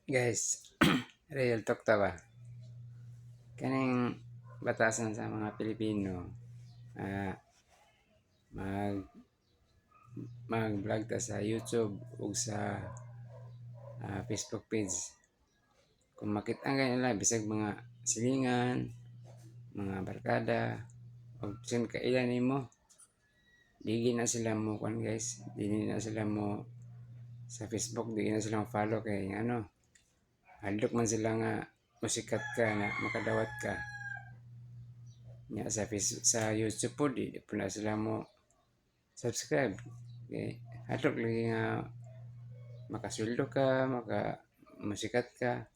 Guys, real talk ta ba? Kaning batasan sa mga Pilipino, ah, mag mag-vlog ta sa YouTube ug sa Facebook page. Kung makita nga nila bisag mga silingan, mga barkada, o sin kailan nimo, dili na sila mo kuan guys, dili na sila mo sa Facebook, dili na sila mo follow kay ano, hadlok man sila nga musikat ka na makadawat ka. Nya sa YouTube po di po na sila mo subscribe. Okay. Hadlok lagi nga makasweldo ka, masikat ka.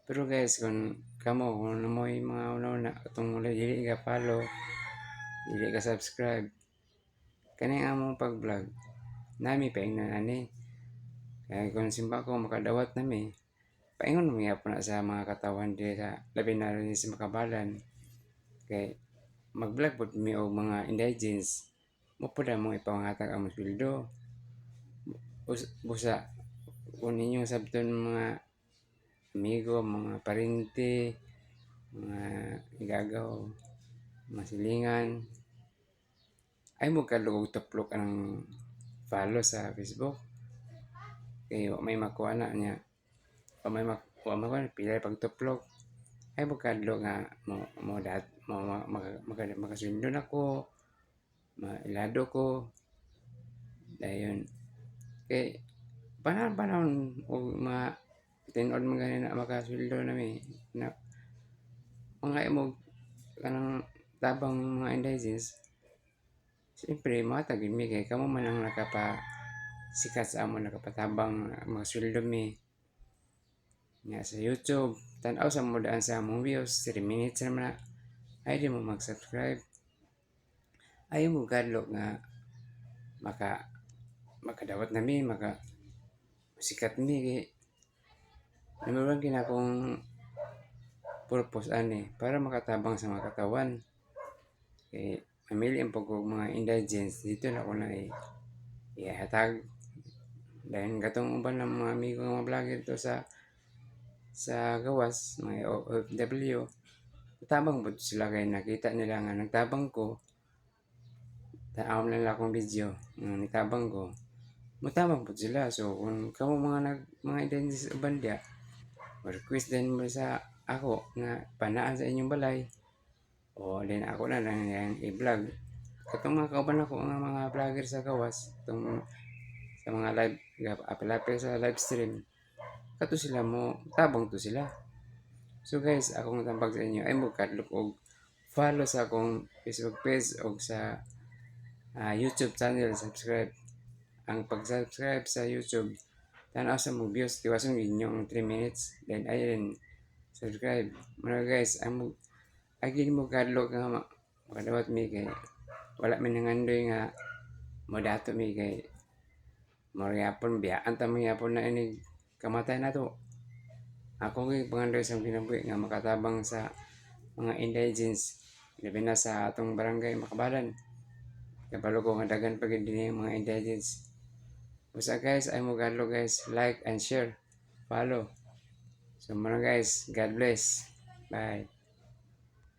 Pero guys, kung namoy mga una-una, itong mula dili ka follow, dili ka subscribe, kani among pag-vlog, nami paingnan ani. Kaya kung simba ko makadawat nami, paingon mo po na sa mga katawan di sa labi na rin sa makabalan. Kay mag-vlog po mi og mga indigents, mo po na mong ipangatag ang sweldo. Busa, kung ninyo sabton mga amigo, mga parente, mga igagaw, mga silingan, ay mo kalugog tuplok ang follow sa Facebook. Kaya may makuha na niya. Wa may pilay pagtuplok. Ay mo kadlo nga makasundo na ko, mailado ko. Dayon. Kay panahon o mga tinod mga na makasweldo nami na mga imog kanang tabang mga indigents. Siyempre, matagin mi kay kamo man ang sikat sa amon nakapatabang mga sweldo mi. Nga sa YouTube, tanaw sa mo daan sa among views, 3 minutes naman na. Ay di mo mag-subscribe. Ayaw mo gadlo nga makadawat nami, sikat mi kay number 1 kina akong purpose ani para makatabang sa mga katawan. Kay mamili ang mga indigents dito na ko na ihatag. Dahil katong uban ng mga amigo ng mga vlogger to sa gawas, mga OFW, tabang po sila kay nakita nila nga nagtabang ko, tanaw na nila akong video nga nitabang ko, mutabang po sila. So kung kamo mga indigents uban dia, request din mo sa ako nga panaan sa inyong balay, o din ako na lang yang i-vlog. Katong mga kauban ako nga mga vlogger sa gawas, itong sa mga live, apil-apil sa live stream, kato sila mo, tabang to sila. So guys, akong tambag sa inyo ay mo kadlok og follow sa akong Facebook page o sa YouTube channel, subscribe. Ang pag-subscribe sa YouTube, tanaw sa mong views, tiwason inyong 3 minutes, then ayun, subscribe. Mga guys, agin mo kadlok nga makadawat mi kay wala mi nangandoy nga modato mi kay magyapon biyaan ta magyapon na ini kamatay na to. Ako kay pangandoy sa kinabuhi nga makatabang sa mga indigents, labi na sa atong barangay Makabalan. Kabalo ko nga dagan pagid dinhi mga indigents. Usa guys, ay mo gadlo guys, like and share, follow. So mga guys, God bless. Bye.